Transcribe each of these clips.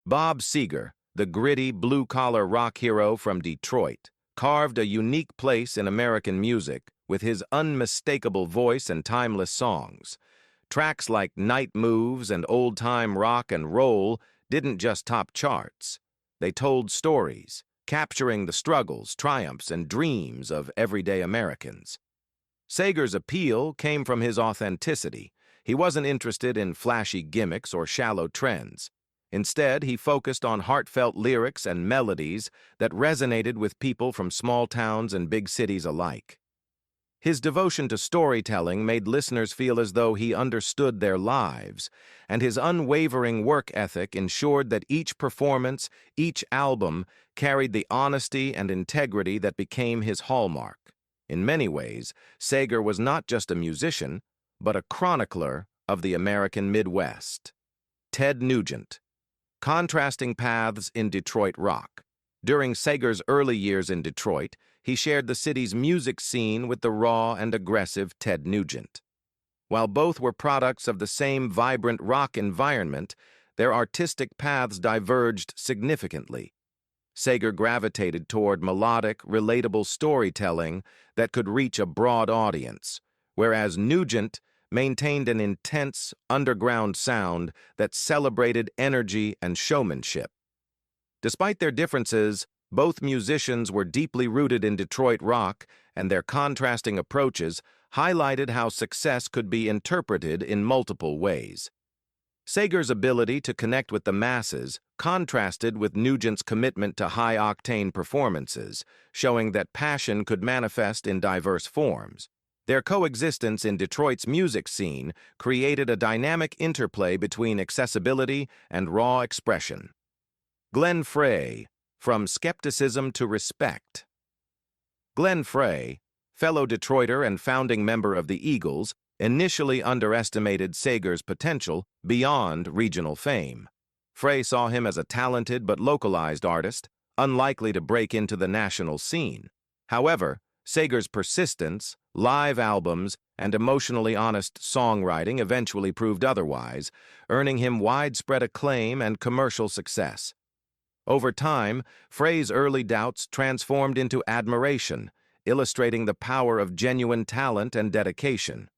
Bob Seger, the gritty, blue-collar rock hero from Detroit, carved a unique place in American music with his unmistakable voice and timeless songs. Tracks like Night Moves and Old Time Rock and Roll didn't just top charts. They told stories, capturing the struggles, triumphs, and dreams of everyday Americans. Seger's appeal came from his authenticity. He wasn't interested in flashy gimmicks or shallow trends. Instead, he focused on heartfelt lyrics and melodies that resonated with people from small towns and big cities alike. His devotion to storytelling made listeners feel as though he understood their lives, and his unwavering work ethic ensured that each performance, each album, carried the honesty and integrity that became his hallmark. In many ways, Seger was not just a musician, but a chronicler of the American Midwest. Ted Nugent. Contrasting paths in Detroit rock. During Seger's early years in Detroit, he shared the city's music scene with the raw and aggressive Ted Nugent. While both were products of the same vibrant rock environment, their artistic paths diverged significantly. Seger gravitated toward melodic, relatable storytelling that could reach a broad audience, whereas Nugent maintained an intense, underground sound that celebrated energy and showmanship. Despite their differences, both musicians were deeply rooted in Detroit rock, and their contrasting approaches highlighted how success could be interpreted in multiple ways. Seger's ability to connect with the masses contrasted with Nugent's commitment to high-octane performances, showing that passion could manifest in diverse forms. Their coexistence in Detroit's music scene created a dynamic interplay between accessibility and raw expression. Glenn Frey, From Skepticism to Respect. Glenn Frey, fellow Detroiter and founding member of the Eagles, initially underestimated Seger's potential beyond regional fame. Frey saw him as a talented but localized artist, unlikely to break into the national scene. However, Seger's persistence, live albums, and emotionally honest songwriting eventually proved otherwise, earning him widespread acclaim and commercial success. Over time, Frey's early doubts transformed into admiration, illustrating the power of genuine talent and dedication.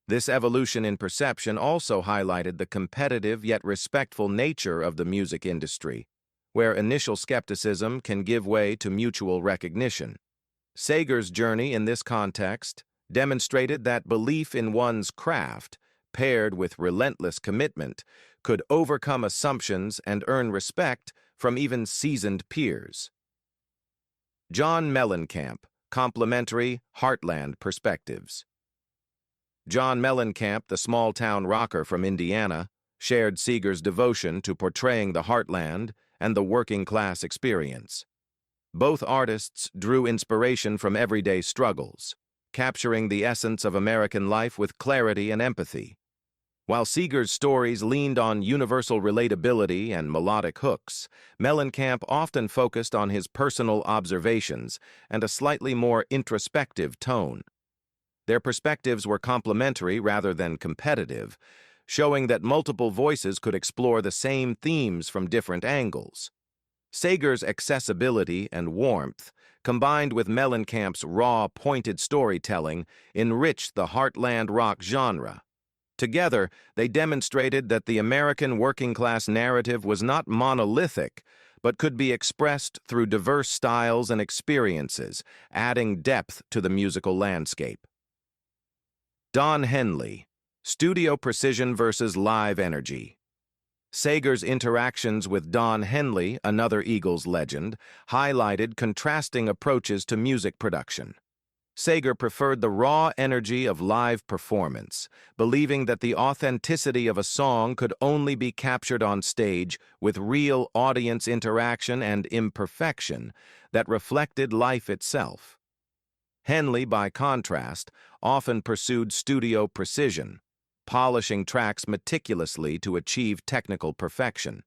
This evolution in perception also highlighted the competitive yet respectful nature of the music industry, where initial skepticism can give way to mutual recognition. Seger's journey in this context demonstrated that belief in one's craft, paired with relentless commitment, could overcome assumptions and earn respect from even seasoned peers. John Mellencamp, Complementary Heartland Perspectives. John Mellencamp, the small-town rocker from Indiana, shared Seger's devotion to portraying the heartland and the working-class experience. Both artists drew inspiration from everyday struggles, capturing the essence of American life with clarity and empathy. While Seger's stories leaned on universal relatability and melodic hooks, Mellencamp often focused on his personal observations and a slightly more introspective tone. Their perspectives were complementary rather than competitive, showing that multiple voices could explore the same themes from different angles. Seger's accessibility and warmth, combined with Mellencamp's raw, pointed storytelling, enriched the heartland rock genre. Together, they demonstrated that the American working-class narrative was not monolithic, but could be expressed through diverse styles and experiences, adding depth to the musical landscape. Don Henley, Studio Precision versus Live Energy. Seger's interactions with Don Henley, another Eagles legend, highlighted contrasting approaches to music production. Seger preferred the raw energy of live performance, believing that the authenticity of a song could only be captured on stage with real audience interaction and imperfection that reflected life itself. Henley, by contrast, often pursued studio precision, polishing tracks meticulously to achieve technical perfection.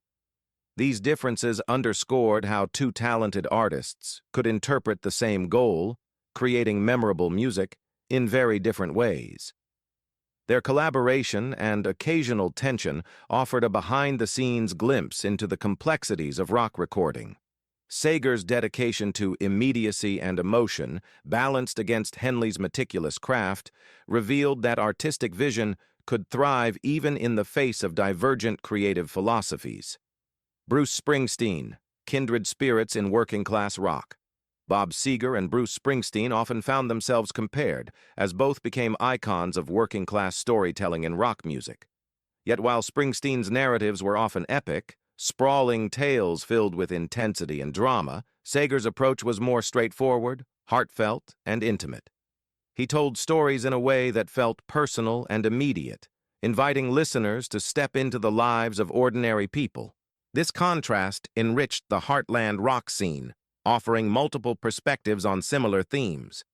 These differences underscored how two talented artists could interpret the same goal, creating memorable music, in very different ways. Their collaboration and occasional tension offered a behind-the-scenes glimpse into the complexities of rock recording. Seger's dedication to immediacy and emotion, balanced against Henley's meticulous craft, revealed that artistic vision could thrive even in the face of divergent creative philosophies. Bruce Springsteen, kindred spirits in working-class rock. Bob Seger and Bruce Springsteen often found themselves compared, as both became icons of working-class storytelling in rock music. Yet while Springsteen's narratives were often epic, sprawling tales filled with intensity and drama, Seger's approach was more straightforward, heartfelt, and intimate. He told stories in a way that felt personal and immediate, inviting listeners to step into the lives of ordinary people. This contrast enriched the heartland rock scene, offering multiple perspectives on similar themes.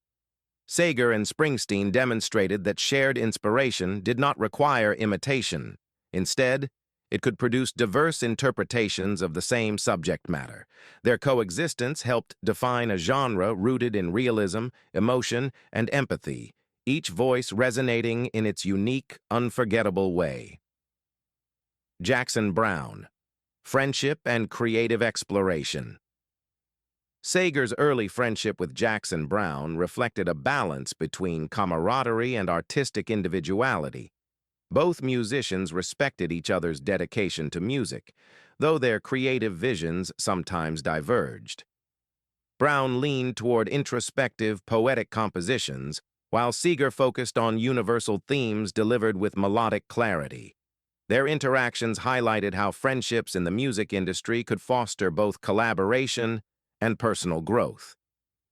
Seger and Springsteen demonstrated that shared inspiration did not require imitation. Instead, it could produce diverse interpretations of the same subject matter. Their coexistence helped define a genre rooted in realism, emotion, and empathy, each voice resonating in its unique, unforgettable way. Jackson Browne, friendship and creative exploration. Seger's early friendship with Jackson Browne reflected a balance between camaraderie and artistic individuality. Both musicians respected each other's dedication to music, though their creative visions sometimes diverged. Browne leaned toward introspective, poetic compositions, while Seger focused on universal themes delivered with melodic clarity. Their interactions highlighted how friendships in the music industry could foster both collaboration and personal growth.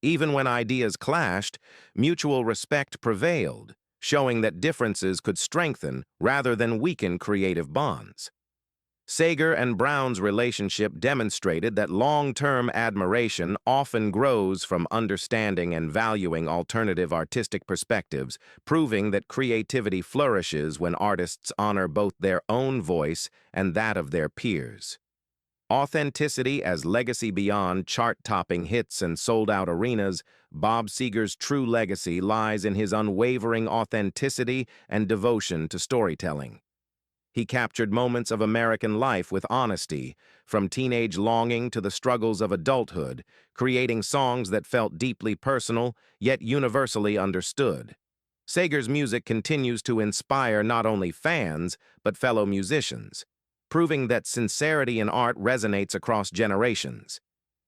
Even when ideas clashed, mutual respect prevailed, showing that differences could strengthen rather than weaken creative bonds. Seger and Browne's relationship demonstrated that long-term admiration often grows from understanding and valuing alternative artistic perspectives, proving that creativity flourishes when artists honor both their own voice and that of their peers. Authenticity as legacy beyond chart-topping hits and sold-out arenas, Bob Seger's true legacy lies in his unwavering authenticity and devotion to storytelling. He captured moments of American life with honesty, from teenage longing to the struggles of adulthood, creating songs that felt deeply personal, yet universally understood. Seger's music continues to inspire not only fans, but fellow musicians, proving that sincerity in art resonates across generations.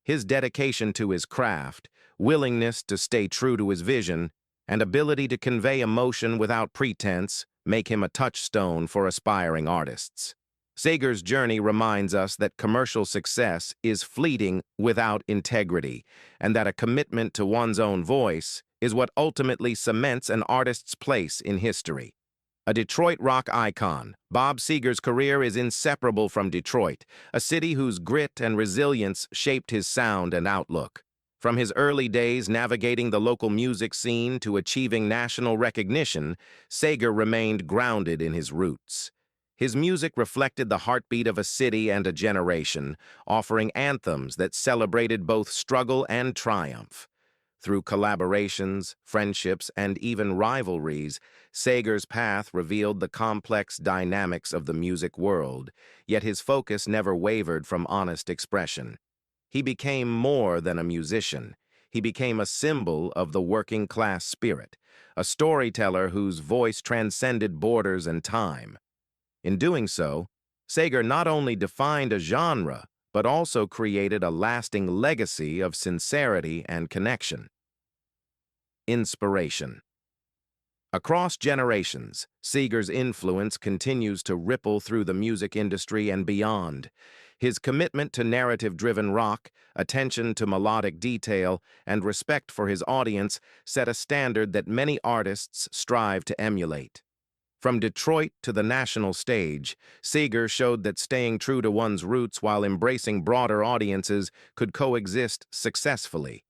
His dedication to his craft, willingness to stay true to his vision, and ability to convey emotion without pretense make him a touchstone for aspiring artists. Seger's journey reminds us that commercial success is fleeting without integrity, and that a commitment to one's own voice is what ultimately cements an artist's place in history. A Detroit rock icon, Bob Seger's career is inseparable from Detroit, a city whose grit and resilience shaped his sound and outlook. From his early days navigating the local music scene to achieving national recognition, Seger remained grounded in his roots. His music reflected the heartbeat of a city and a generation, offering anthems that celebrated both struggle and triumph. Through collaborations, friendships, and even rivalries, Seger's path revealed the complex dynamics of the music world, yet his focus never wavered from honest expression. He became more than a musician. He became a symbol of the working-class spirit, a storyteller whose voice transcended borders and time. In doing so, Seger not only defined a genre, but also created a lasting legacy of sincerity and connection. Inspiration. Across generations, Seger's influence continues to ripple through the music industry and beyond. His commitment to narrative-driven rock, attention to melodic detail, and respect for his audience set a standard that many artists strive to emulate. From Detroit to the national stage, Seger showed that staying true to one's roots while embracing broader audiences could coexist successfully.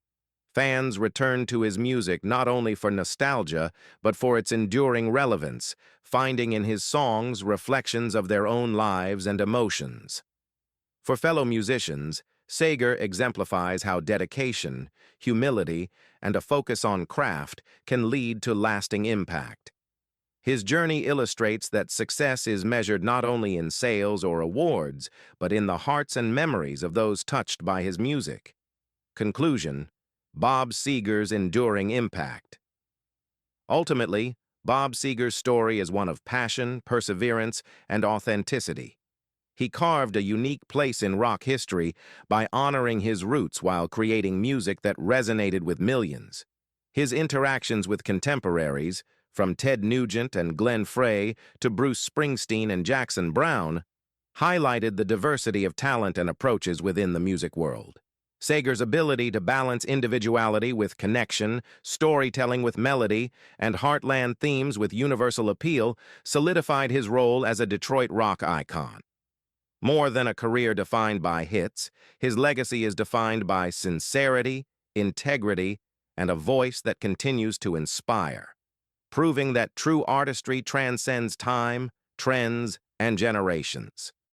Fans returned to his music not only for nostalgia, but for its enduring relevance, finding in his songs reflections of their own lives and emotions. For fellow musicians, Seger exemplifies how dedication, humility, and a focus on craft can lead to lasting impact. His journey illustrates that success is measured not only in sales or awards, but in the hearts and memories of those touched by his music. Conclusion: Bob Seger's enduring impact. Ultimately, Bob Seger's story is one of passion, perseverance, and authenticity. He carved a unique place in rock history by honoring his roots while creating music that resonated with millions. His interactions with contemporaries, from Ted Nugent and Glenn Frey to Bruce Springsteen and Jackson Browne, highlighted the diversity of talent and approaches within the music world. Seger's ability to balance individuality with connection, storytelling with melody, and heartland themes with universal appeal solidified his role as a Detroit rock icon. More than a career defined by hits, his legacy is defined by sincerity, integrity, and a voice that continues to inspire, proving that true artistry transcends time, trends, and generations.